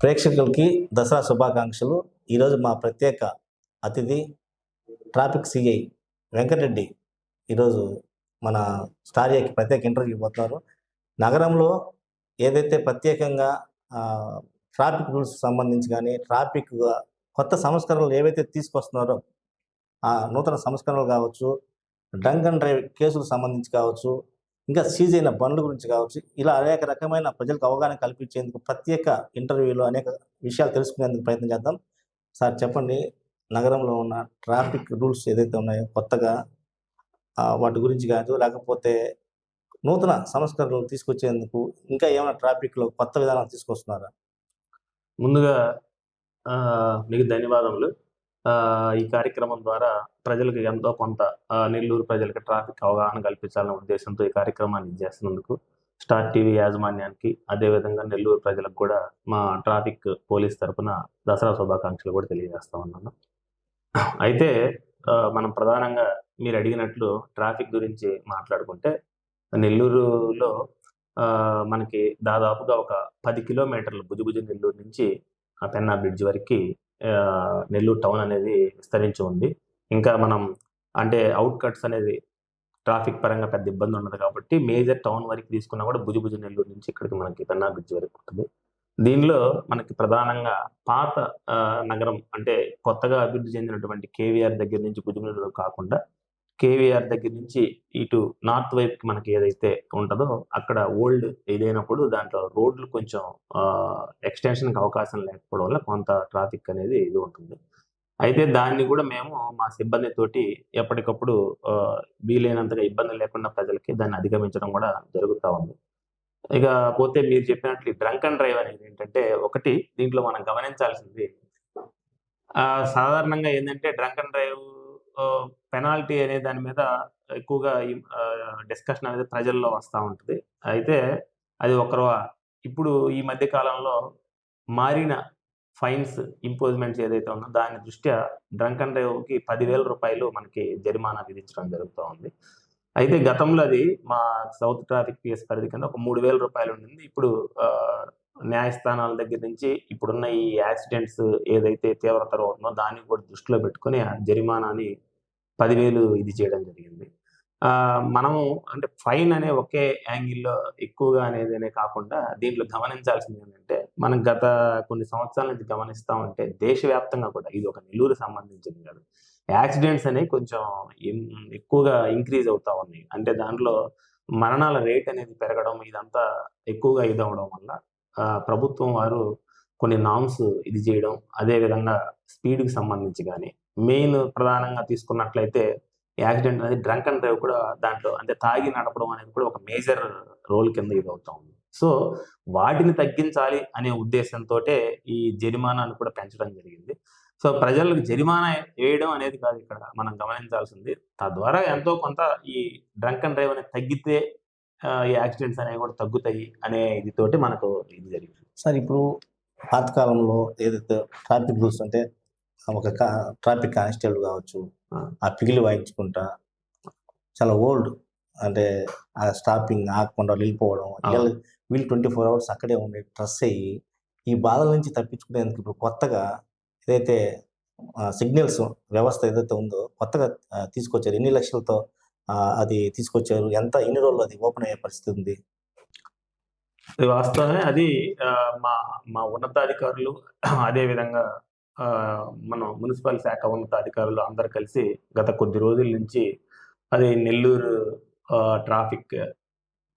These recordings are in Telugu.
ప్రేక్షకులకి దసరా శుభాకాంక్షలు. ఈరోజు మా ప్రత్యేక అతిథి ట్రాఫిక్ సిఐ వెంకటరెడ్డి ఈరోజు మన స్టార్యాకి ప్రత్యేక ఇంటర్వ్యూ ఇవ్వబోతున్నారు. నగరంలో ఏదైతే ప్రత్యేకంగా ట్రాఫిక్ రూల్స్ సంబంధించి కానీ, ట్రాఫిక్ కొత్త సంస్కరణలు ఏవైతే తీసుకొస్తున్నారో ఆ నూతన సంస్కరణలు కావచ్చు, డ్రంక్ అండ్ డ్రైవ్ కేసులకు సంబంధించి కావచ్చు, ఇంకా సీజ్ అయిన బండ్ల గురించి కావచ్చు, ఇలా అనేక రకమైన ప్రజలకు అవగాహన కల్పించేందుకు ప్రత్యేక ఇంటర్వ్యూలో అనేక విషయాలు తెలుసుకునేందుకు ప్రయత్నం చేద్దాం. సార్ చెప్పండి, నగరంలో ఉన్న ట్రాఫిక్ రూల్స్ ఏదైతే ఉన్నాయో కొత్తగా వాటి గురించి కాదు, లేకపోతే నూతన సంస్కరణలు తీసుకొచ్చేందుకు ఇంకా ఏమైనా ట్రాఫిక్‌లో కొత్త విధానాలు తీసుకొస్తున్నారా? ముందుగా మీకు ధన్యవాదములు. ఈ కార్యక్రమం ద్వారా ప్రజలకు ఎంతో కొంత నెల్లూరు ప్రజలకు ట్రాఫిక్ అవగాహన కల్పించాలనే ఉద్దేశంతో ఈ కార్యక్రమాన్ని చేస్తున్నందుకు స్టార్ టీవీ యాజమాన్యానికి, అదేవిధంగా నెల్లూరు ప్రజలకు కూడా మా ట్రాఫిక్ పోలీస్ తరపున దసరా శుభాకాంక్షలు కూడా తెలియజేస్తా ఉన్నాను. అయితే మనం ప్రధానంగా మీరు అడిగినట్లు ట్రాఫిక్ గురించి మాట్లాడుకుంటే, నెల్లూరులో మనకి దాదాపుగా ఒక 10 కిలోమీటర్లు భుజభుజ నెల్లూరు నుంచి పెన్నా బ్రిడ్జ్ వరకు నెల్లూరు టౌన్ అనేది విస్తరించి ఉంది. ఇంకా మనం అంటే అవుట్ కట్స్ అనేది ట్రాఫిక్ పరంగా పెద్ద ఇబ్బంది ఉండదు కాబట్టి మేజర్ టౌన్ వరకు తీసుకున్నా కూడా భుజభుజ నెల్లూరు నుంచి ఇక్కడికి మనకి పెన్నా బ్రిడ్జ్ వరకు ఉంటుంది. దీనిలో మనకి ప్రధానంగా పాత నగరం అంటే కొత్తగా అభివృద్ధి చెందినటువంటి కేవీఆర్ దగ్గర నుంచి భుజభుజ కాకుండా కేవీఆర్ దగ్గర నుంచి ఇటు నార్త్ వైపుకి మనకి ఏదైతే ఉంటుందో అక్కడ ఓల్డ్ ఇదైనప్పుడు దాంట్లో రోడ్లు కొంచెం ఎక్స్టెన్షన్కి అవకాశం లేకపోవడం వల్ల కొంత ట్రాఫిక్ అనేది ఇది ఉంటుంది. అయితే దాన్ని కూడా మేము మా సిబ్బందితోటి ఎప్పటికప్పుడు వీలైనంతగా ఇబ్బంది లేకుండా ప్రజలకి దాన్ని అధిగమించడం కూడా జరుగుతూ ఉంది. ఇక పోతే మీరు చెప్పినట్లు డ్రంక్ అండ్ డ్రైవ్ అనేది ఏంటంటే, ఒకటి దీంట్లో మనం గమనించాల్సింది సాధారణంగా ఏంటంటే డ్రంక్ అండ్ డ్రైవ్ పెనాల్టీ అనే దాని మీద ఎక్కువగా డిస్కషన్ అనేది ప్రజల్లో వస్తూ ఉంటుంది. అయితే అది ఇప్పుడు ఈ మధ్య కాలంలో మారిన ఫైన్స్ ఇంపోజ్మెంట్స్ ఏదైతే ఉందో దాని దృష్ట్యా డ్రంక్ అండ్ డ్రైవ్కి 10,000 రూపాయలు మనకి జరిమానా విధించడం జరుగుతూ ఉంది. అయితే గతంలో అది మా సౌత్ ట్రాఫిక్ పిఎస్ పరిధి కింద ఒక 3,000 రూపాయలు ఉండింది. ఇప్పుడు న్యాయస్థానాల దగ్గర నుంచి ఇప్పుడున్న ఈ యాక్సిడెంట్స్ ఏదైతే తీవ్రతరం అవుతుందో దాన్ని కూడా దృష్టిలో పెట్టుకొని ఆ జరిమానాని 10,000 ఇది చేయడం జరిగింది. మనము అంటే ఫైన్ అనే ఒకే యాంగిల్లో ఎక్కువగా అనేదనే కాకుండా దీంట్లో గమనించాల్సింది ఏంటంటే, మనం గత కొన్ని సంవత్సరాల నుంచి గమనిస్తా ఉంటే దేశవ్యాప్తంగా కూడా ఇది ఒక నెల్లూరు సంబంధించింది కాదు, యాక్సిడెంట్స్ అనేవి కొంచెం ఎక్కువగా ఇంక్రీజ్ అవుతా ఉన్నాయి. అంటే దాంట్లో మరణాల రేట్ అనేది పెరగడం ఇదంతా ఎక్కువగా ఇదవడం వల్ల ప్రభుత్వం వారు కొన్ని నామ్స్ ఇది చేయడం, అదేవిధంగా స్పీడ్కి సంబంధించి కానీ మెయిన్ ప్రధానంగా తీసుకున్నట్లయితే యాక్సిడెంట్ అనేది డ్రంక్ అండ్ డ్రైవ్ కూడా దాంట్లో అంటే తాగి నడపడం అనేది కూడా ఒక మేజర్ రోల్ కింద ఇది అవుతా ఉంది. సో వాటిని తగ్గించాలి అనే ఉద్దేశంతో ఈ జరిమానాను కూడా పెంచడం జరిగింది. సో ప్రజలకు జరిమానా వేయడం అనేది కాదు ఇక్కడ మనం గమనించాల్సింది, తద్వారా ఎంతో కొంత ఈ డ్రంక్ అండ్ డ్రైవ్ అనేది తగ్గితే ఈ యాక్సిడెంట్స్ అనేవి కూడా తగ్గుతాయి అనే ఇదితోటి మనకు ఇది జరిగింది. సార్, ఇప్పుడు పాతకాలంలో ఏదైతే ట్రాఫిక్ రూల్స్ అంటే ఒక ట్రాఫిక్ కానిస్టేబుల్ కావచ్చు, ఆ పిగిలి వాయించుకుంటా చాలా ఓల్డ్ అంటే ఆ స్టాపింగ్ ఆగకుండా వెళ్ళిపోవడం, వీళ్ళు 24 అవర్స్ అక్కడే ఉండి స్ట్రెస్ అయ్యి ఈ బాధల నుంచి తప్పించుకునేందుకు ఇప్పుడు కొత్తగా ఏదైతే సిగ్నల్స్ వ్యవస్థ ఏదైతే ఉందో కొత్తగా తీసుకొచ్చారు. ఎన్ని లక్షలతో అది తీసుకొచ్చారు, ఎన్ని రోజులు అది ఓపెన్ అయ్యే పరిస్థితి ఉంది? వాస్తవమే. అది మా ఉన్నతాధికారులు అదేవిధంగా మన మున్సిపల్ శాఖ ఉన్నతాధికారులు అందరు కలిసి గత కొద్ది రోజుల నుంచి అది నెల్లూరు ట్రాఫిక్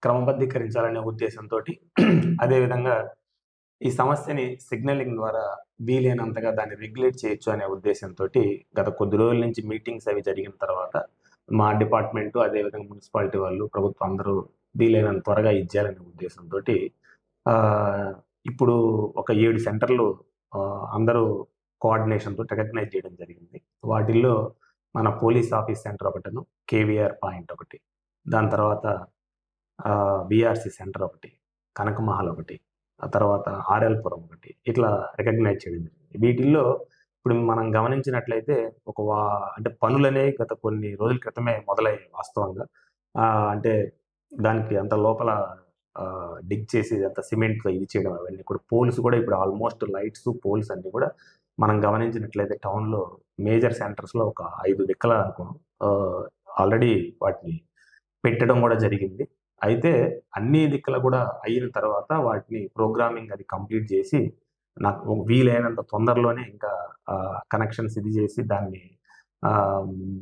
క్రమబద్ధీకరించాలనే ఉద్దేశంతో అదేవిధంగా ఈ సమస్యని సిగ్నలింగ్ ద్వారా వీలైనంతగా దాన్ని రెగ్యులేట్ చేయొచ్చు అనే ఉద్దేశంతో గత కొద్ది రోజుల నుంచి మీటింగ్స్ అవి జరిగిన తర్వాత మా డిపార్ట్మెంటు అదేవిధంగా మున్సిపాలిటీ వాళ్ళు ప్రభుత్వం అందరూ వీలైనంత త్వరగా ఇచ్చేయాలనే ఉద్దేశంతో ఇప్పుడు ఒక 7 సెంటర్లు అందరూ కోఆర్డినేషన్తో రికగ్నైజ్ చేయడం జరిగింది. వాటిల్లో మన పోలీస్ ఆఫీస్ సెంటర్ ఒకటిను, కేవీఆర్ పాయింట్ ఒకటి, దాని తర్వాత బీఆర్సీ సెంటర్ ఒకటి, కనకమహల్ ఒకటి, ఆ తర్వాత ఆర్ఎల్పురం ఒకటి, ఇట్లా రికగ్నైజ్ చేయడం జరిగింది. వీటిల్లో ఇప్పుడు మనం గమనించినట్లయితే అంటే పనులనేవి గత కొన్ని రోజుల క్రితమే మొదలయ్యాయి వాస్తవంగా. అంటే దానికి అంత లోపల డిగ్ చేసి ఇదంతా సిమెంట్తో ఇది చేయడం అవన్నీ కూడా పోల్స్ కూడా ఇప్పుడు ఆల్మోస్ట్ లైట్స్ పోల్స్ అన్ని కూడా మనం గమనించినట్లయితే టౌన్లో మేజర్ సెంటర్స్లో ఒక 5 దిక్కల ఆల్రెడీ వాటిని పెట్టడం కూడా జరిగింది. అయితే అన్ని దిక్కుల కూడా అయిన తర్వాత వాటిని ప్రోగ్రామింగ్ అది కంప్లీట్ చేసి నాకు వీలైనంత తొందరలోనే ఇంకా కనెక్షన్స్ ఇది చేసి దాన్ని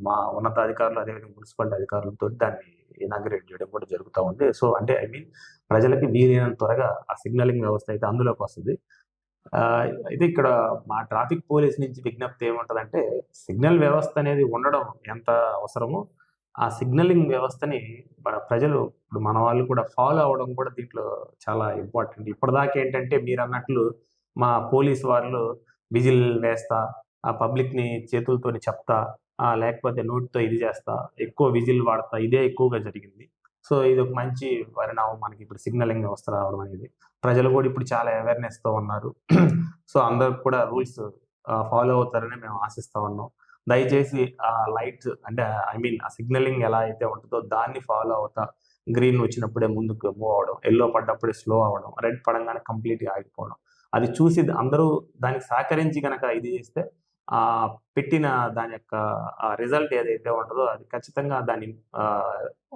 మా ఉన్నతాధికారులు అదేవిధంగా మున్సిపాలిటీ అధికారులతో దాన్ని ఇనాగ్రేట్ చేయడం కూడా జరుగుతూ ఉంది. సో అంటే ఐ మీన్ ప్రజలకి వీలైనంత త్వరగా ఆ సిగ్నలింగ్ వ్యవస్థ అయితే అందులోకి వస్తుంది. అయితే ఇక్కడ మా ట్రాఫిక్ పోలీస్ నుంచి విజ్ఞప్తి ఏముంటుందంటే సిగ్నల్ వ్యవస్థ అనేది ఉండడం ఎంత అవసరమో ఆ సిగ్నలింగ్ వ్యవస్థని ప్రజలు ఇప్పుడు మన వాళ్ళు కూడా ఫాలో అవ్వడం కూడా దీంట్లో చాలా ఇంపార్టెంట్. ఇప్పటిదాకా ఏంటంటే మీరు అన్నట్లు మా పోలీస్ వాళ్ళు విజిల్ వేస్తా ఆ పబ్లిక్ని చేతులతోని చెప్తా లేకపోతే నోటితో ఇది చేస్తా ఎక్కువ విజిల్ వాడతా ఇదే ఎక్కువగా జరిగింది. సో ఇది ఒక మంచి పరిణామం మనకి ఇప్పుడు సిగ్నలింగ్ వ్యవస్థ రావడం అనేది. ప్రజలు కూడా ఇప్పుడు చాలా అవేర్నెస్తో ఉన్నారు. సో అందరూ కూడా రూల్స్ ఫాలో అవుతారని మేము ఆశిస్తా ఉన్నాం. దయచేసి ఆ లైట్స్ అంటే ఐ మీన్ ఆ సిగ్నలింగ్ ఎలా అయితే ఉంటుందో దాన్ని ఫాలో అవుతా గ్రీన్ వచ్చినప్పుడే ముందుకు మూవ్ అవ్వడం, ఎల్లో పడ్డప్పుడే స్లో అవ్వడం, రెడ్ పడంగానే కంప్లీట్గా ఆగిపోవడం, అది చూసి అందరూ దానికి సహకరించి కనుక ఇది చేస్తే పెట్టిన దాని యొక్క రిజల్ట్ ఏదైతే ఉంటుందో అది ఖచ్చితంగా దాని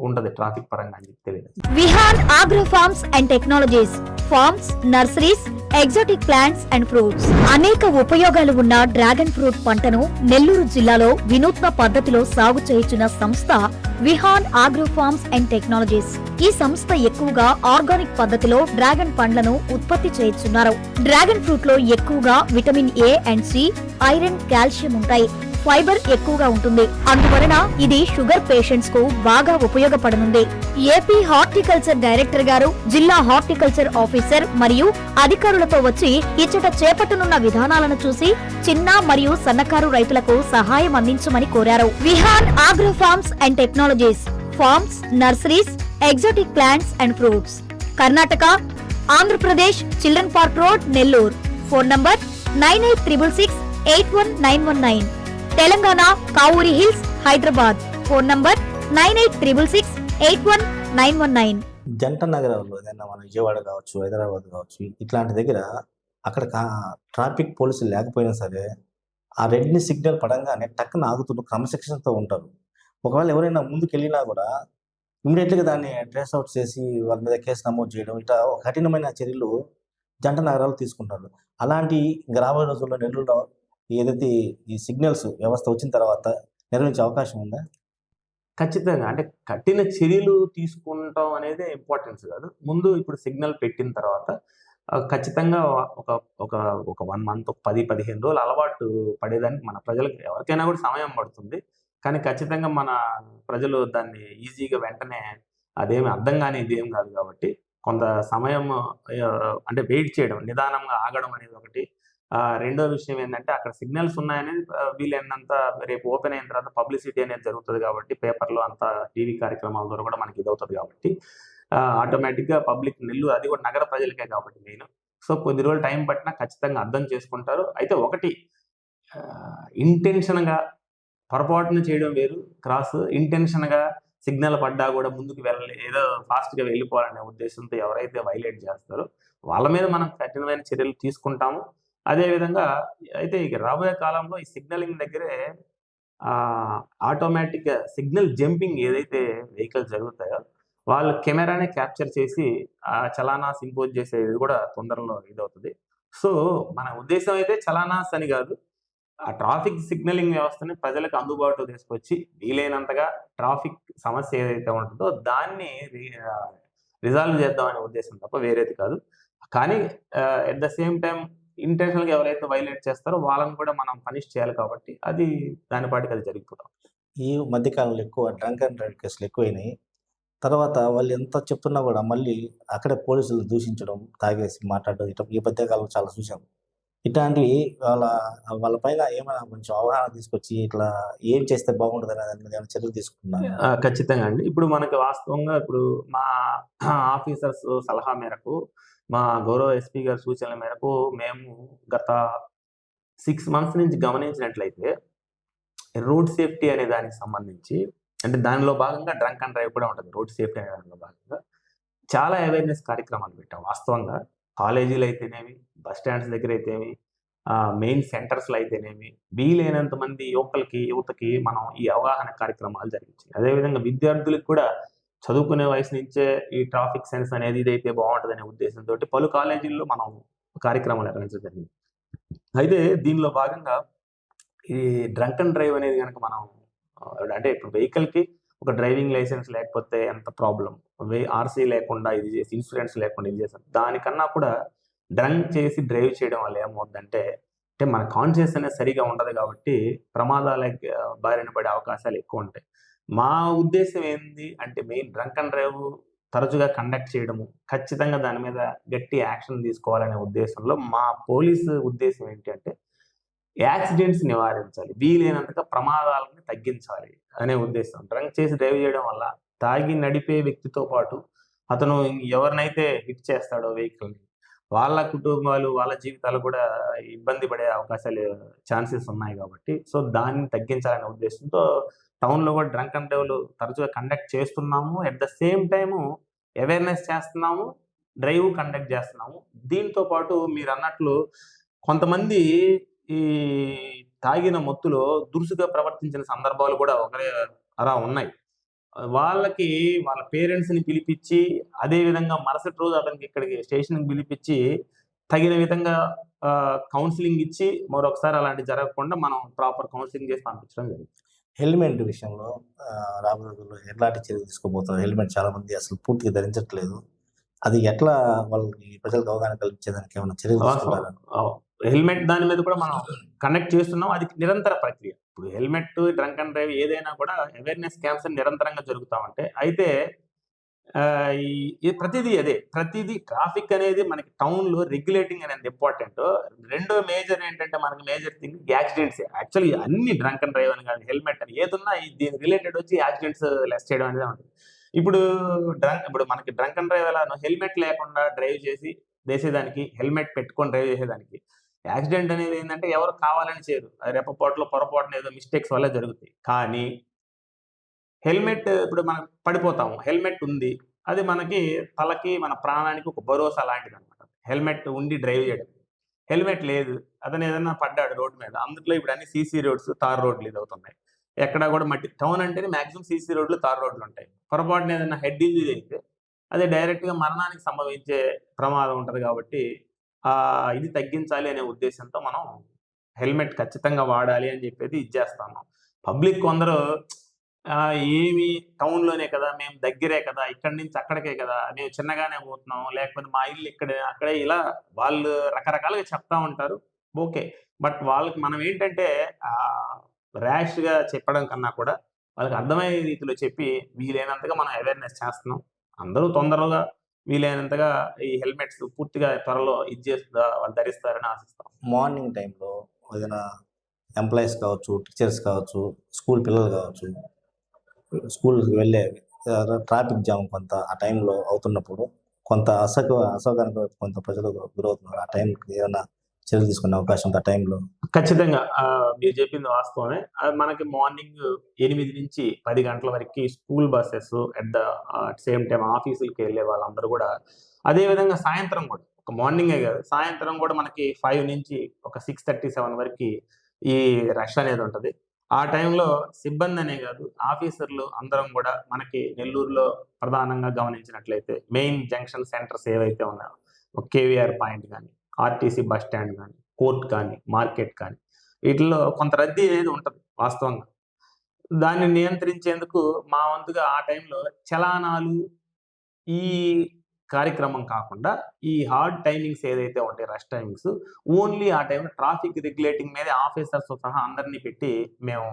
ఉంటది ట్రాఫిక్ పరంగా అని చెప్పి తెలియదు. Vihaan Agro Farms and Technologies farms, nurseries, exotic plants and fruits. అనేక ఉపయోగాలు ఉన్న డ్రాగన్ ఫ్రూట్ పంటను నెల్లూరు జిల్లాలో వినూత్న పద్ధతిలో సాగు చేయుచున్న సంస్థ Vihaan Agro Farms and Technologies. ఈ సంస్థ ఎక్కువగా ఆర్గానిక్ పద్ధతిలో డ్రాగన్ పండ్లను ఉత్పత్తి చేయుచున్నారు. డ్రాగన్ ఫ్రూట్ లో ఎక్కువగా vitamin A and C, iron, calcium ఉంటాయి. ఫైబర్ ఎక్కువగా ఉంటుంది. అందువలన ఇది షుగర్ పేషెంట్స్ కు బాగా ఉపయోగపడనుంది. ఏపీ హార్టికల్చర్ డైరెక్టర్ గారు, జిల్లా హార్టికల్చర్ ఆఫీసర్ మరియు అధికారులతో వచ్చి ఇచ్చట చేపట్టనున్న విధానాలను చూసి చిన్న మరియు సన్నకారు రైతులకు సహాయం అందించమని కోరారు. Vihaan Agro Farms and Technologies farms, nurseries, exotic plants and fruits. Karnataka, Andhra Pradesh, children park road, Nellore. Phone number 9866681919. Telangana, Kavuri hills, Hyderabad. Phone number 9866681919. జంట నగరాల్లో ఏదైనా మన విజయవాడ కావచ్చు, హైదరాబాద్ కావచ్చు, ఇట్లాంటి దగ్గర అక్కడ ట్రాఫిక్ పోలీసులు లేకపోయినా సరే ఆ రెడ్ని సిగ్నల్ పడంగానే టక్కున ఆగుతున్న క్రమశిక్షణతో ఉంటారు. ఒకవేళ ఎవరైనా ముందుకు వెళ్ళినా కూడా ఇమీడియట్గా దాన్ని ట్రేస్ అవుట్ చేసి వాళ్ళ మీద కేసు నమోదు చేయడం, ఇట్లా కఠినమైన చర్యలు జంట నగరాలు తీసుకుంటారు. అలాంటి రాబోయే రోజుల్లో నెల్లూరులో ఏదైతే ఈ సిగ్నల్స్ వ్యవస్థ వచ్చిన తర్వాత నిర్వహించే అవకాశం ఉందా? ఖచ్చితంగా. అంటే కఠిన చర్యలు తీసుకుంటాం అనేది ఇంపార్టెన్స్ కాదు. ముందు ఇప్పుడు సిగ్నల్ పెట్టిన తర్వాత ఖచ్చితంగా ఒక ఒక ఒక 1 మంత్, 10-15 రోజులు అలవాటు పడేదానికి మన ప్రజలకు ఎవరికైనా కూడా సమయం పడుతుంది. కానీ ఖచ్చితంగా మన ప్రజలు దాన్ని ఈజీగా వెంటనే అదేమి అర్థం కానిది ఏం కాదు కాబట్టి కొంత సమయం అంటే వెయిట్ చేయడం, నిదానంగా ఆగడం అనేది ఒకటి. రెండో విషయం ఏంటంటే అక్కడ సిగ్నల్స్ ఉన్నాయనేది వీలైనంత రేపు ఓపెన్ అయిన తర్వాత పబ్లిసిటీ అనేది జరుగుతుంది కాబట్టి పేపర్లో అంతా టీవీ కార్యక్రమాల ద్వారా కూడా మనకి ఇది అవుతుంది కాబట్టి ఆటోమేటిక్గా పబ్లిక్ నెల్లూరు అది కూడా నగర ప్రజలకే కాబట్టి నేను సో కొద్ది రోజులు టైం పట్టినా ఖచ్చితంగా అర్థం చేసుకుంటారు. అయితే ఒకటి ఇంటెన్షన్గా పొరపాటున చేయడం వేరు, క్రాస్ ఇంటెన్షన్గా సిగ్నల్ పడ్డా కూడా ముందుకు ఏదో ఫాస్ట్గా వెళ్ళిపోవాలనే ఉద్దేశంతో ఎవరైతే వైలేట్ చేస్తారో వాళ్ళ మీద మనం కఠినమైన చర్యలు తీసుకుంటాము. అదేవిధంగా అయితే ఇక రాబోయే కాలంలో ఈ సిగ్నలింగ్ దగ్గరే ఆటోమేటిక్ సిగ్నల్ జంపింగ్ ఏదైతే వెహికల్స్ జరుగుతాయో వాళ్ళు కెమెరానే క్యాప్చర్ చేసి చలానాస్ ఇంపోజ్ చేసేది కూడా తొందరలో ఇదవుతుంది. సో మన ఉద్దేశం అయితే చలానాస్ అని కాదు, ఆ ట్రాఫిక్ సిగ్నలింగ్ వ్యవస్థని ప్రజలకు అందుబాటులో తీసుకొచ్చి వీలైనంతగా ట్రాఫిక్ సమస్య ఏదైతే ఉంటుందో దాన్ని రిజాల్వ్ చేద్దామనే ఉద్దేశం తప్ప వేరేది కాదు. కానీ ఎట్ ద సేమ్ టైం ఇంటెన్షనల్గా ఎవరైతే వైలేట్ చేస్తారో వాళ్ళని కూడా మనం పనిష్ చేయాలి కాబట్టి అది దాని పాటికి అది జరిగిపోతాం. ఈ మధ్యకాలంలో ఎక్కువ డ్రంక్ అండ్ డ్రైవ్ కేసులు ఎక్కువైనాయి. తర్వాత వాళ్ళు ఎంత చెప్తున్నా కూడా మళ్ళీ అక్కడే పోలీసులు దూషించడం, తాగేసి మాట్లాడడం ఈ మధ్యకాలంలో చాలా చూసాం. ఇట్లాంటివి వాళ్ళ పైన ఏమైనా కొంచెం అవగాహన తీసుకొచ్చి ఇట్లా ఏం చేస్తే బాగుంటుంది అనే దాని మీద ఏమైనా చర్యలు తీసుకుంటున్నారు? ఖచ్చితంగా అండి. ఇప్పుడు మనకి వాస్తవంగా ఇప్పుడు మా ఆఫీసర్స్ సలహా మేరకు మా గౌరవ ఎస్పీ గారి సూచనల మేరకు మేము గత 6 months నుంచి గమనించినట్లయితే రోడ్ సేఫ్టీ అనే దానికి సంబంధించి అంటే దానిలో భాగంగా డ్రంక్ అండ్ డ్రైవ్ కూడా ఉంటుంది. రోడ్ సేఫ్టీ అనే దానిలో భాగంగా చాలా అవేర్నెస్ కార్యక్రమాలు పెట్టాం వాస్తవంగా. కాలేజీలు అయితేనేమి, బస్ స్టాండ్స్ దగ్గర అయితేమి, మెయిన్ సెంటర్స్‌లో అయితేనేమి, వీలైనంత మంది యువతకి మనం ఈ అవగాహన కార్యక్రమాలు జరిగించాలి. అదేవిధంగా విద్యార్థులకు కూడా చదువుకునే వయసు నుంచే ఈ ట్రాఫిక్ సెన్స్ అనేది ఇదైతే బావుంటదనే ఉద్దేశంతోటి పలు కాలేజీల్లో మనం కార్యక్రమాలు నిర్వహించడం జరిగింది. అయితే దీనిలో భాగంగా ఈ డ్రంక్ అండ్ డ్రైవ్ అనేది గనక మనం అంటే ఇప్పుడు వెహికల్‌కి ఒక డ్రైవింగ్ లైసెన్స్ లేకపోతే ఎంత ప్రాబ్లమ్. ఆర్‌సీ లేకుండా ఇది చేసి, ఇన్సూరెన్స్ లేకుండా ఇది చేసాం. దానికన్నా కూడా డ్రంక్ చేసి డ్రైవ్ చేయడం వల్ల ఏమవుద్దంటే, అంటే మన కాన్షియస్ అనేది సరిగ్గా ఉండదు కాబట్టి ప్రమాదాలకి బారిన పడే అవకాశాలు ఎక్కువుంటాయి. మా ఉద్దేశ్యం ఏంది అంటే మెయిన్ డ్రంక్ అండ్ డ్రైవ్ తరచుగా కండక్ట్ చేయడము, ఖచ్చితంగా దాని మీద గట్టి యాక్షన్ తీసుకోవాలనే ఉద్దేశంలో మా పోలీసు ఉద్దేశ్యం ఏంటి అంటే యాక్సిడెంట్స్ నివారించాలి. వీలైనంతగా ప్రమాదాలను తగ్గించాలి అనే ఉద్దేశం. డ్రంక్ చేసి డ్రైవ్ చేయడం వల్ల తాగి నడిపే వ్యక్తితో పాటు అతను ఎవరినైతే హిట్ చేస్తాడో వెహికల్‌ని వాళ్ళ కుటుంబాలు, వాళ్ళ జీవితాలు కూడా ఇబ్బంది పడే ఛాన్సెస్ ఉన్నాయి కాబట్టి, సో దాన్ని తగ్గించాలనే ఉద్దేశంతో టౌన్‌లో కూడా డ్రంక్ అండ్ డ్రైవ్‌లు తరచుగా కండక్ట్ చేస్తున్నాము. At the same time awareness చేస్తున్నాము. డ్రైవ్ కండక్ట్ చేస్తున్నాము. దీంతో పాటు మీరన్నట్లు కొంతమంది ఈ తాగిన మత్తులో దురుసుగా ప్రవర్తించిన సందర్భాలు కూడా అలా ఉన్నాయి. వాళ్ళకి వాళ్ళ పేరెంట్స్‌ని పిలిపిచ్చి, అదే విధంగా మరుసటి రోజు అతనికి ఇక్కడికి స్టేషన్‌కి పిలిపిచ్చి, తగిన విధంగా కౌన్సెలింగ్ ఇచ్చి, మరొకసారి అలాంటివి జరగకుండా మనం ప్రాపర్ కౌన్సెలింగ్ చేసి పంపించడం జరిగింది. హెల్మెట్ విషయంలో రాబోయే రోజుల్లో ఎలాంటి చర్యలు తీసుకోబోతున్నారు? హెల్మెట్ చాలామంది అసలు పూర్తిగా ధరించట్లేదు. అది ఎట్లా వాళ్ళకి ప్రజలకు అవగాహన కల్పించేదానికి ఏమైనా చర్యలు తీసుకుంటారా? హెల్మెట్ దాని మీద కూడా మనం కనెక్ట్ చేస్తున్నాం. అది నిరంతర ప్రక్రియ. ఇప్పుడు హెల్మెట్, డ్రంక్ అండ్ డ్రైవ్ ఏదైనా కూడా అవేర్‌నెస్ క్యాంప్స్ నిరంతరంగా జరుగుతా ఉంటాయి. అయితే ఈ ప్రతిదీ అదే. ప్రతిదీ ట్రాఫిక్ అనేది మనకి టౌన్‌లో రెగ్యులేటింగ్ అనేది ఇంపార్టెంట్. రెండో మేజర్ ఏంటంటే మనకి మేజర్ థింగ్ యాక్సిడెంట్సే. యాక్చువల్లీ అన్ని డ్రంక్ అండ్ డ్రైవ్ అని కాదు, హెల్మెట్ అని ఏదున్నా దీనికి రిలేటెడ్ వచ్చి యాక్సిడెంట్స్ లెస్ చేయడం అనేది ఉంటుంది. ఇప్పుడు ఇప్పుడు మనకి డ్రంక్ అండ్ డ్రైవ్ ఎలానో హెల్మెట్ లేకుండా డ్రైవ్ చేసేదానికి, హెల్మెట్ పెట్టుకొని డ్రైవ్ చేసేదానికి యాక్సిడెంట్ అనేది ఏందంటే ఎవరు కావాలని చేయరు. రెప్పపాటులో, పొరపాటున ఏదో మిస్టేక్స్ వల్ల జరుగుతాయి. కానీ హెల్మెట్ ఇప్పుడు మనం పడిపోతాము. హెల్మెట్ ఉంది. అది మనకి తలకి, మన ప్రాణానికి ఒక భరోసా లాంటిదనమాట. హెల్మెట్ ఉండి డ్రైవ్ చేయడం. హెల్మెట్ లేదు. అతను ఏదన్నా పడ్డాడు రోడ్డు మీద. అందులో ఇప్పుడు అన్ని సీసీ రోడ్స్, తార్ రోడ్లు ఇదవుతున్నాయి. ఎక్కడా కూడా మట్టి టౌన్ అంటేనే మాక్సిమం సీసీ రోడ్లు, తార్ రోడ్లుంటాయి. పొరపాటున ఏదైనా హెడ్ ఇంజ్యూరీ అయితే అది డైరెక్ట్‌గా మరణానికి సంభవించే ప్రమాదం ఉంటది కాబట్టి, ఇది తగ్గించాలి అనే ఉద్దేశ్యంతో మనం హెల్మెట్ ఖచ్చితంగా వాడాలి అని చెప్పేది ఇచ్చేస్తాము. పబ్లిక్ కొందరు ఏమి టౌన్‌లోనే కదా! మేము దగ్గరే కదా! ఇక్కడి నుంచి అక్కడికే కదా! మేము చిన్నగానే పోతున్నాం. లేకపోతే మా ఇల్లు ఇక్కడే, అక్కడే ఇలా వాళ్ళు రకరకాలుగా చెప్తా ఉంటారు. ఓకే. బట్ వాళ్ళకి మనం ఏంటంటే ర్యాష్‌గా చెప్పడం కన్నా కూడా వాళ్ళకి అర్థమయ్యే రీతిలో చెప్పి వీలైనంతగా మనం అవేర్‌నెస్ చేస్తున్నాం. అందరూ తొందరగా వీలైనంతగా ఈ హెల్మెట్స్ పూర్తిగా త్వరలో వాళ్ళు ధరిస్తారని ఆశిస్తాం. మార్నింగ్ టైంలో ఏదైనా ఎంప్లాయీస్ కావచ్చు, టీచర్స్ కావచ్చు, స్కూల్ పిల్లలు కావచ్చు, స్కూల్‌కి వెళ్ళే ట్రాఫిక్ జామ్ కొంత ఆ టైంలో అవుతున్నప్పుడు కొంత అసౌకర్యంగా కొంత ప్రజలు గురవుతున్నారు. ఆ టైంకి ఏమైనా చర్యలు తీసుకునే అవకాశం ఉందా ఆ టైంలో? ఖచ్చితంగా. మీరు చెప్పింది వాస్తవమే. మనకి మార్నింగ్ 8-10 గంటల వరకి school buses at same time ఆఫీసులకెళ్ళే వాళ్ళందరూ గూడా అదే విధంగా సాయంత్రం గూడా ఒక మార్నింగే గాదు, సాయంత్రం గూడా మనకి 5 నుంచి ఒక 6:30, 7 వరకి ఈ రష్ అనేది ఉంటది. ఆ టైంలో సిబ్బందనే గాదు, ఆఫీసర్లు అందరం గూడా మనకి నెల్లూరులో ప్రధానంగా గమనించినట్లయితే మెయిన్ జంక్షన్ సెంటర్స్ ఏవైతే ఉన్నాయో, ఒక కేవీఆర్ పాయింట్ గాని, ఆర్టీసీ బస్ స్టాండ్ గాని, కోర్ట్ కానీ, మార్కెట్ కానీ, వీటిల్లో కొంత రద్దీ అనేది ఉంటది వాస్తవంగా. దాన్ని నియంత్రించేందుకు మా వంతుగా ఆ టైంలో చలానాలు, ఈ కార్యక్రమం కాకుండా ఈ హార్డ్ టైమింగ్స్ ఏదైతే ఉంటాయో రష్ టైమింగ్స్, ఓన్లీ ఆ టైంలో ట్రాఫిక్ రెగ్యులేటింగ్ మీదే ఆఫీసర్స్‌తో సహా అందరిని పెట్టి మేము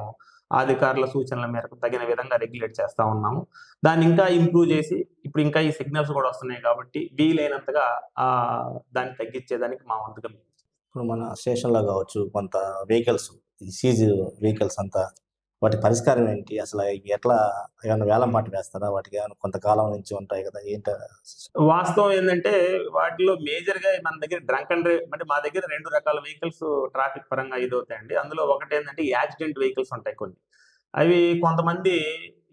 అధికారుల సూచనల మేరకు తగిన విధంగా రెగ్యులేట్ చేస్తా ఉన్నాము. దాన్ని ఇంకా ఇంప్రూవ్ చేసి ఇప్పుడు ఇంకా ఈ సిగ్నల్స్ కూడా వస్తున్నాయి కాబట్టి వీలైనంతగా దాన్ని తగ్గించేదానికి మా వంతుగా ఇప్పుడు మన స్టేషన్‌లో కావచ్చు, కొంత వెహికల్స్ ఈ సీజ్ వెహికల్స్ అంతా వాటి పరిష్కారం ఏంటి? అసలు ఎట్లా ఏమన్నా వేలం పాట వేస్తారా? వాటికి ఏమైనా కొంతకాలం నుంచి ఉంటాయి కదా! వాస్తవం ఏందంటే వాటిలో మేజర్‌గా మన దగ్గర డ్రంక్ అండ్ డ్రైవ్ అంటే మా దగ్గర 2 రకాల వెహికల్స్ ట్రాఫిక్ పరంగా ఇదవుతాయండి. అందులో ఒకటేందంటే యాక్సిడెంట్ వెహికల్స్ ఉంటాయి కొన్ని. అవి కొంతమంది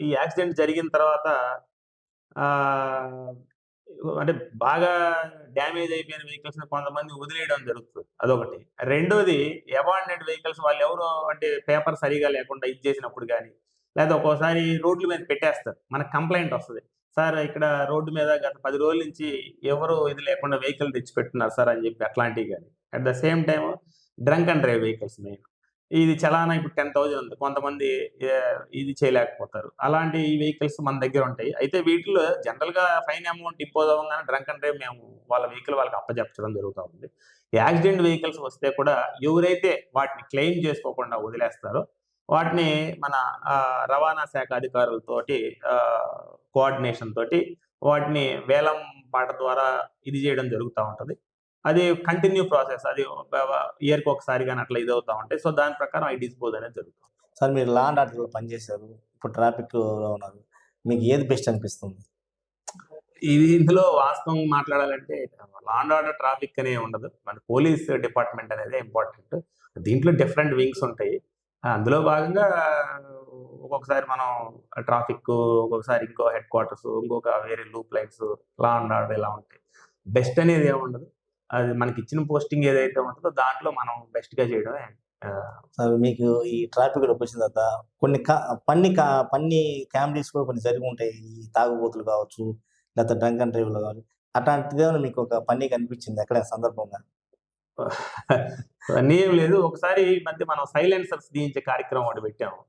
ఈ యాక్సిడెంట్ జరిగిన తర్వాత ఆహ్, అంటే బాగా డ్యామేజ్ అయిపోయిన వెహికల్స్ కొంతమంది వదిలేయడం జరుగుతుంది, అదొకటి. రెండోది అబాండెడ్ వెహికల్స్ వాళ్ళు ఎవరో అంటే పేపర్ సరిగా లేకుండా ఇది చేసినప్పుడు కానీ, లేదా ఒక్కోసారి రోడ్ల మీద పెట్టేస్తారు, మనకు కంప్లైంట్ వస్తుంది, సార్ ఇక్కడ రోడ్డు మీద గత 10 రోజుల నుంచి ఎవరు ఇది లేకుండా వెహికల్ తెచ్చిపెట్టున్నారు సార్ అని చెప్పి, అట్లాంటివి కానీ. At the same time drunk and drive vehicles main, ఇది చలానా ఇప్పుడు 10,000 ఉంది, కొంతమంది ఇది చేయలేకపోతారు, అలాంటి వెహికల్స్ మన దగ్గర ఉంటాయి. అయితే వీటిలో జనరల్గా ఫైన్ అమౌంట్ ఇంపోజ్ అవ్వగానే డ్రంక్ అండ్ డ్రైవ్ మేము వాళ్ళ వెహికల్ వాళ్ళకి అప్పచెప్పడం జరుగుతూ ఉంది. యాక్సిడెంట్ వెహికల్స్ వస్తే కూడా ఎవరైతే వాటిని క్లెయిమ్ చేసుకోకుండా వదిలేస్తారో వాటిని మన రవాణా శాఖ అధికారులతోటి కోఆర్డినేషన్ తోటి వాటిని వేలం పాట ద్వారా ఇది చేయడం జరుగుతూ ఉంటుంది. అది కంటిన్యూ ప్రాసెస్, అది ఇయర్కి ఒకసారి కానీ అట్లా ఇది అవుతూ ఉంటాయి. సో దాని ప్రకారం అవి డిస్పోజ్ అనేది జరుగుతుంది. సార్ మీరు లా అండ్ ఆర్డర్లో పనిచేశారు, ఇప్పుడు ట్రాఫిక్లో ఉన్నారు, మీకు ఏది బెస్ట్ అనిపిస్తుంది? ఇందులో వాస్తవం మాట్లాడాలంటే లా అండ్ ఆర్డర్ ట్రాఫిక్ అనే ఉండదు, మన పోలీస్ డిపార్ట్మెంట్ అనేది ఇంపార్టెంట్. దీంట్లో డిఫరెంట్ వింగ్స్ ఉంటాయి, అందులో భాగంగా ఒక్కొక్కసారి మనం ట్రాఫిక్, ఒక్కొక్కసారి ఇంకో హెడ్ క్వార్టర్స్, ఇంకొక వేరే loop lines, law and order ఇలా ఉంటాయి. బెస్ట్ అనేది ఏముండదు, అది మనకి ఇచ్చిన పోస్టింగ్ ఏదైతే ఉంటుందో దాంట్లో మనం బెస్ట్గా చేయడమే. సార్ మీకు ఈ ట్రాఫిక్ వచ్చిన తర్వాత కొన్ని పన్ని క్యామ్రీస్ కూడా కొన్ని జరిగి ఉంటాయి, ఈ తాగుబోతులు కావచ్చు, లేకపోతే డ్రంక్ అండ్ డ్రైవ్లు కావచ్చు, అట్లాంటిదేమైనా మీకు ఒక పన్ని కనిపించింది ఎక్కడ సందర్భంగా? అన్నీ ఏం లేదు. ఒకసారి ఈ మధ్య మనం సైలెన్సర్స్ దించే కార్యక్రమం ఒకటి పెట్టాము.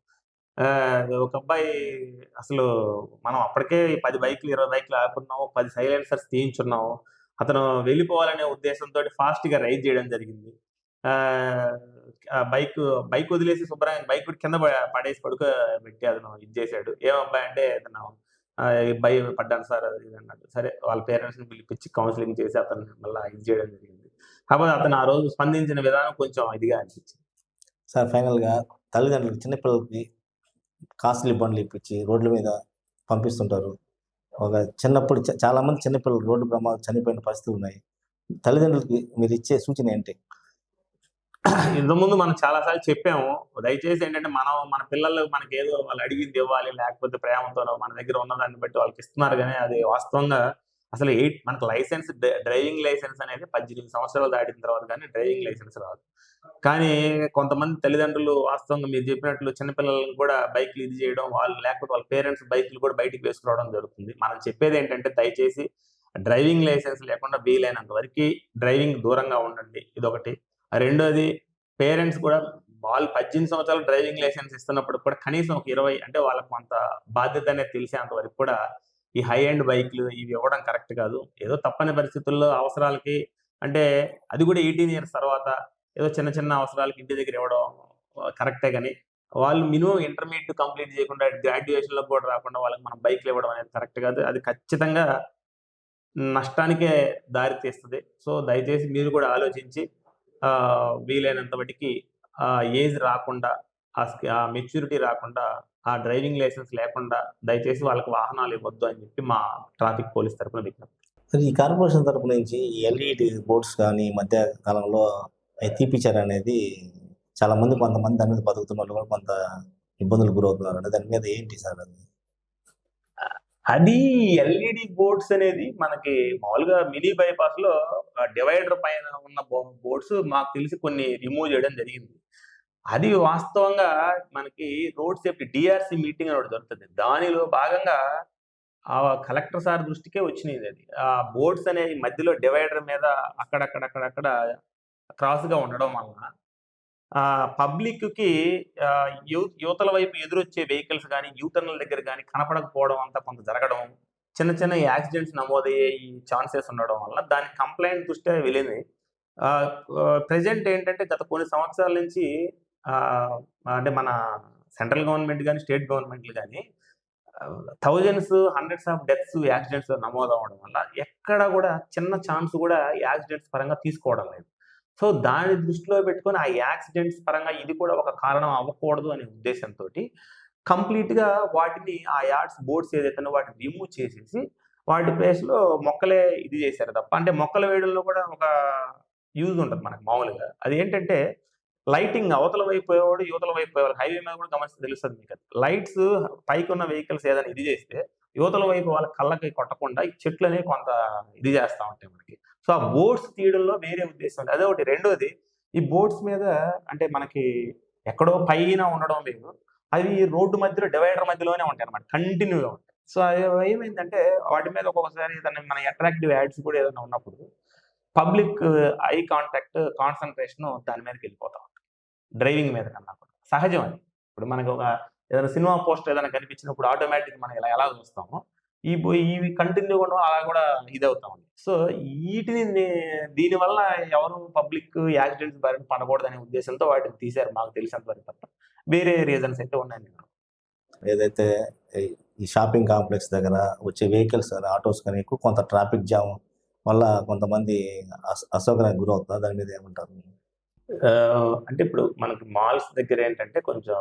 ఒక అబ్బాయి అసలు మనం అప్పటికే 10 బైకులు 20 బైకులు ఆపున్నాము, 10 సైలెన్సర్స్ తీయించున్నాము. అతను వెళ్ళిపోవాలనే ఉద్దేశంతో ఫాస్ట్గా రైడ్ చేయడం జరిగింది. బైక్ వదిలేసి శుభ్రంగా బైక్ కింద పడేసి పెట్టి అతను ఇది చేశాడు. ఏమబ్బాయి అంటే అతను పడ్డాను సార్ అది ఇది అన్నాడు. సరే వాళ్ళ పేరెంట్స్ని పిలిపించి కౌన్సిలింగ్ చేసి అతను మళ్ళీ ఇది చేయడం జరిగింది. కాకపోతే అతను ఆ రోజు స్పందించిన విధానం కొంచెం ఇదిగా అనిపించింది. సార్ ఫైనల్గా తల్లిదండ్రులకు చిన్నపిల్లలకి కాస్ట్లీ బండ్లు ఇప్పించి రోడ్ల మీద పంపిస్తుంటారు. ఒక చిన్నప్పుడు చాలామంది చిన్నపిల్లలు రోడ్డు ప్రమాదం చనిపోయిన పరిస్థితులు ఉన్నాయి. తల్లిదండ్రులకి మీరు ఇచ్చే సూచన ఏంటి? ఇంతకుముందు మనం చాలాసార్లు చెప్పాము, దయచేసి ఏంటంటే మన పిల్లలు మనకి ఏదో వాళ్ళు అడిగింది ఇవ్వాలి, లేకపోతే ప్రేమతోనో మన దగ్గర ఉన్నదాన్ని బట్టి వాళ్ళకి ఇస్తున్నారు. కానీ అది వాస్తవంగా అసలు మనకు లైసెన్స్, డ్రైవింగ్ లైసెన్స్ అనేది 18 సంవత్సరాలు దాటిన తర్వాత కానీ డ్రైవింగ్ లైసెన్స్ రాదు. కానీ కొంతమంది తల్లిదండ్రులు వాస్తవంగా మీరు చెప్పినట్లు చిన్నపిల్లలను కూడా బైక్లు ఇది చేయడం, వాళ్ళు లేకపోతే వాళ్ళ పేరెంట్స్ బైక్లు కూడా బయటికి వేసుకురావడం జరుగుతుంది. మనం చెప్పేది ఏంటంటే దయచేసి డ్రైవింగ్ లైసెన్స్ లేకుండా వీలైనంత వరకు డ్రైవింగ్ దూరంగా ఉండండి, ఇదొకటి. రెండోది, పేరెంట్స్ కూడా వాళ్ళు 18 సంవత్సరాలు డ్రైవింగ్ లైసెన్స్ ఇస్తున్నప్పుడు కూడా కనీసం ఒక 20 అంటే వాళ్ళకు కొంత బాధ్యత అనేది తెలిసేంత వరకు కూడా ఈ హై ఎండ్ బైక్లు ఇవి ఇవ్వడం కరెక్ట్ కాదు. ఏదో తప్పని పరిస్థితుల్లో అవసరాలకి, అంటే అది కూడా 18 ఇయర్స్ తర్వాత ఏదో చిన్న చిన్న అవసరాలకి ఇంటి దగ్గర ఇవ్వడం కరెక్టే. కానీ వాళ్ళు మినిమం ఇంటర్మీడియట్ కంప్లీట్ చేయకుండా గ్రాడ్యుయేషన్లో కూడా రాకుండా వాళ్ళకి మనం బైక్లు ఇవ్వడం అనేది కరెక్ట్ కాదు. అది ఖచ్చితంగా నష్టానికే దారి తీస్తుంది. సో దయచేసి మీరు కూడా ఆలోచించి వీలైనంత మటుకి ఏజ్ రాకుండా, ఆ మెచ్యూరిటీ రాకుండా, ఆ డ్రైవింగ్ లైసెన్స్ లేకుండా దయచేసి వాళ్ళకి వాహనాలు ఇవ్వద్దు అని చెప్పి మా ట్రాఫిక్ పోలీస్ తరఫున విజ్ఞప్తి. ఈ కార్పొరేషన్ తరపు నుంచి ఎల్ఈడి బోర్డ్స్ కానీ మధ్య కాలంలో తీపిచ్చారు అనేది కొంతమంది దాని మీద బతుకుతున్న వాళ్ళు కూడా కొంత ఇబ్బందులు గురవుతున్నారు అంటే దాని మీద ఏంటి సార్? అది ఎల్ఈడి బోర్డ్స్ అనేది మనకి మామూలుగా మినీ బైపాస్ లో డివైడర్ పైన ఉన్న బోర్డ్స్ మాకు తెలిసి కొన్ని రిమూవ్ చేయడం జరిగింది. అది వాస్తవంగా మనకి రోడ్ సేఫ్టీ డిఆర్సి మీటింగ్ అని ఒకటి దొరుకుతుంది, దానిలో భాగంగా ఆ కలెక్టర్ సార్ దృష్టికే వచ్చినాయి. అది ఆ బోర్డ్స్ అనేవి మధ్యలో డివైడర్ మీద అక్కడక్కడ క్రాస్గా ఉండడం వలన పబ్లిక్ కి యువతల వైపు ఎదురొచ్చే వెహికల్స్ కానీ యూటర్న్ల దగ్గర కానీ కనపడకపోవడం అంతా కొంత జరగడం, చిన్న చిన్న యాక్సిడెంట్స్ నమోదయ్యే ఈ ఛాన్సెస్ ఉండడం వల్ల దాని కంప్లైంట్ దృష్ట్యా వెళ్ళింది. ప్రెజెంట్ ఏంటంటే గత కొన్ని సంవత్సరాల నుంచి అంటే మన సెంట్రల్ గవర్నమెంట్ కానీ స్టేట్ గవర్నమెంట్లు కానీ thousands, hundreds of deaths, accidents నమోదవడం వల్ల ఎక్కడ కూడా చిన్న ఛాన్స్ కూడా యాక్సిడెంట్స్ పరంగా తీసుకోవడం లేదు. సో దాన్ని దృష్టిలో పెట్టుకొని ఆ యాక్సిడెంట్స్ పరంగా ఇది కూడా ఒక కారణం అవ్వకూడదు అనే ఉద్దేశంతో కంప్లీట్గా వాటిని ఆ యార్డ్స్ బోర్డ్స్ ఏదైతే వాటిని రిమూవ్ చేసేసి వాటి ప్లేస్లో మొక్కలే ఇది చేశారు తప్ప, అంటే మొక్కల వేయడంలో కూడా ఒక యూజ్ ఉంటుంది మనకు మామూలుగా. అది ఏంటంటే లైటింగ్ అవతల వైపు పోయేవాడు యువతల వైపు పోయేవాడు హైవే మీద కూడా గమనిస్తే తెలుస్తుంది మీకు. లైట్స్ పైకి ఉన్న వెహికల్స్ ఏదైనా ఇది చేస్తే యువతల వైపు వాళ్ళ కళ్ళకి కొట్టకుండా ఈ చెట్లు అనేవి కొంత ఇది చేస్తూ ఉంటాయి మనకి. సో ఆ బోర్డ్స్ తీయడంలో వేరే ఉద్దేశం ఉంది. అదే ఒకటి. రెండోది, ఈ బోర్డ్స్ మీద అంటే మనకి ఎక్కడో పైన ఉండడం లేదు, అవి రోడ్డు మధ్యలో డివైడర్ మధ్యలోనే ఉంటాయి అన్నమాట, కంటిన్యూగా ఉంటాయి. సో అవి ఏమైందంటే వాటి మీద ఒక్కొక్కసారి ఏదైనా మన అట్రాక్టివ్ యాడ్స్ కూడా ఏదైనా ఉన్నప్పుడు పబ్లిక్ ఐ కాంటాక్ట్, కాన్సన్ట్రేషన్ దాని మీదకి వెళ్ళిపోతా ఉంటుంది, డ్రైవింగ్ మీద కన్నా కూడా. సహజం అది. ఇప్పుడు మనకి ఒక ఏదైనా సినిమా పోస్టర్ ఏదైనా కనిపించినప్పుడు ఆటోమేటిక్ మనం ఎలా చూస్తామో, ఇవి కంటిన్యూగా ఉండడం అలా కూడా ఇదవుతా ఉంది. సో దీనివల్ల ఎవరు పబ్లిక్ యాక్సిడెంట్స్ బారిన పడకూడదనే ఉద్దేశంతో వాటిని తీశారు, మాకు తెలిసినంత వరకు తప్ప వేరే రీజన్స్ అయితే ఉన్నాయి. ఏదైతే ఈ షాపింగ్ కాంప్లెక్స్ దగ్గర వచ్చే వెహికల్స్ కానీ ఆటోస్ కానీ ఎక్కువ కొంత ట్రాఫిక్ జామ్ వల్ల కొంతమంది అసౌకర్యానికి గురవుతున్నారు. దాని మీద ఏమంటారు? అంటే ఇప్పుడు మనకి మాల్స్ దగ్గర ఏంటంటే కొంచెం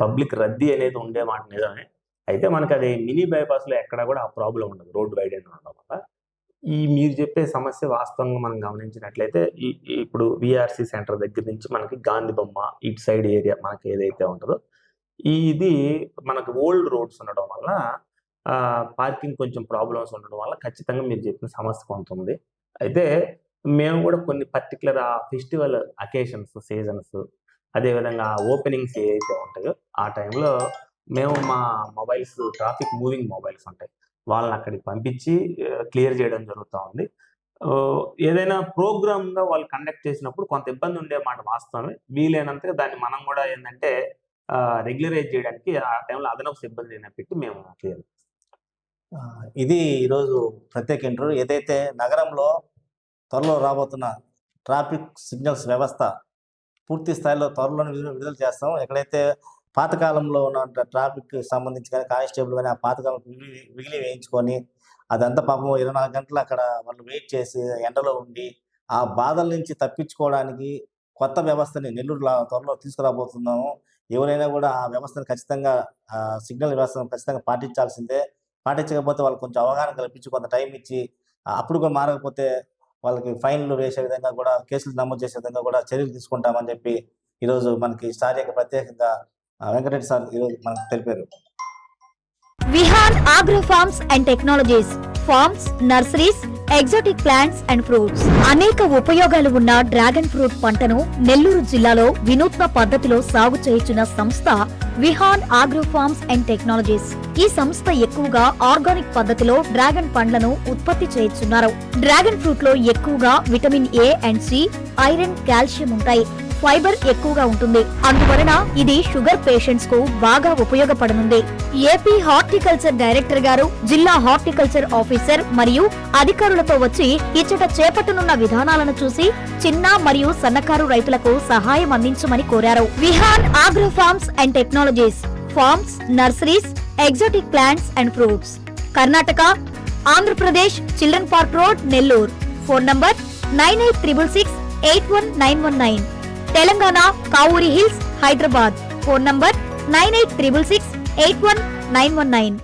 పబ్లిక్ రద్దీ అనేది ఉండే మాట నిజమే. అయితే మనకి అది మినీ బైపాస్లో ఎక్కడ కూడా ఆ ప్రాబ్లం ఉండదు, రోడ్డు వైడెన్ ఉండడం వల్ల. మీరు చెప్పే సమస్య వాస్తవంగా మనం గమనించినట్లయితే ఇప్పుడు విఆర్సి సెంటర్ దగ్గర నుంచి మనకి గాంధీ బొమ్మ ఇటు సైడ్ ఏరియా మనకి ఏదైతే ఉంటుందో, ఇది మనకు ఓల్డ్ రోడ్స్ ఉండడం వల్ల పార్కింగ్ కొంచెం ప్రాబ్లమ్స్ ఉండడం వల్ల ఖచ్చితంగా మీరు చెప్పిన సమస్య కొంత ఉంది. అయితే మేము కూడా కొన్ని పర్టికులర్ ఆ ఫెస్టివల్ అకేషన్స్, సీజన్స్, అదేవిధంగా ఓపెనింగ్స్ ఏవైతే ఉంటాయో ఆ టైంలో మేము మా మొబైల్స్, ట్రాఫిక్ మూవింగ్ మొబైల్స్ ఉంటాయి, వాళ్ళని అక్కడికి పంపించి క్లియర్ చేయడం జరుగుతూ ఉంది. ఏదైనా ప్రోగ్రామ్గా వాళ్ళు కండక్ట్ చేసినప్పుడు కొంత ఇబ్బంది ఉండే మాట వాస్తవమే. వీలైనంతగా దాన్ని మనం కూడా ఏంటంటే రెగ్యులరైజ్ చేయడానికి ఆ టైంలో అదనపు సిబ్బందిని పెట్టి మేము క్లియర్. ఇది ఈరోజు ప్రత్యేక ఇంటర్వ్యూ. ఏదైతే నగరంలో త్వరలో రాబోతున్న ట్రాఫిక్ సిగ్నల్స్ వ్యవస్థ పూర్తి స్థాయిలో త్వరలోనే విడుదల చేస్తాం. ఎక్కడైతే పాతకాలంలో ఉన్న ట్రాఫిక్ సంబంధించి కానీ కానిస్టేబుల్ కానీ ఆ పాతకాలం విగిలి వేయించుకొని అదంతా పాపం 24 గంటలు అక్కడ వాళ్ళు వెయిట్ చేసి ఎండలో ఉండి ఆ బాధల నుంచి తప్పించుకోవడానికి కొత్త వ్యవస్థని నెల్లూరులో త్వరలో తీసుకురాబోతున్నాము. ఎవరైనా కూడా ఆ వ్యవస్థను ఖచ్చితంగా సిగ్నల్ వ్యవస్థను ఖచ్చితంగా పాటించాల్సిందే. పాటించకపోతే వాళ్ళకి కొంచెం అవగాహన కల్పించి కొంత టైం ఇచ్చి అప్పుడు కూడా మారకపోతే వాళ్ళకి ఫైన్లు వేసే విధంగా కూడా, కేసులు నమోదు చేసే విధంగా కూడా చర్యలు తీసుకుంటామని చెప్పి ఈరోజు మనకి స్టార్యకి ప్రత్యేకంగా వెంకటరెడ్డి సార్ ఈరోజు మనకు తెలిపారు. Vihaan Agro Farms and Technologies, farms, nurseries, exotic plants and fruits. అనేక ఉపయోగాలు ఉన్న డ్రాగన్ ఫ్రూట్ పంటను నెల్లూరు జిల్లాలో వినూత్న పద్ధతిలో సాగు చేయుచున్న సంస్థ Vihaan Agro Farms and Technologies. ఈ సంస్థ ఎక్కువగా ఆర్గానిక్ పద్ధతిలో డ్రాగన్ పండ్లను ఉత్పత్తి చేయుచున్నారు. డ్రాగన్ ఫ్రూట్ లో ఎక్కువగా vitamin A and C, iron, calcium ఉంటాయి. ఫైబర్ ఎక్కువగా ఉంటుంది. అందువలన ఇది షుగర్ పేషెంట్స్ కు బాగా ఉపయోగపడనుంది. ఏపీ హార్టికల్చర్ డైరెక్టర్ గారు, జిల్లా హార్టికల్చర్ ఆఫీసర్ మరియు అధికారులతో వచ్చి ఇచ్చట చేపట్టనున్న విధానాలను చూసి చిన్న మరియు సన్నకారు రైతులకు సహాయం అందించమని కోరారు. Vihaan Agro Farms and Technologies, farms, nurseries, exotic plants and fruits. Karnataka, Andhra Pradesh, children park road, Nellore. Phone number 9866681919. Telangana, Kavuri hills, Hyderabad. Phone number 9866681919.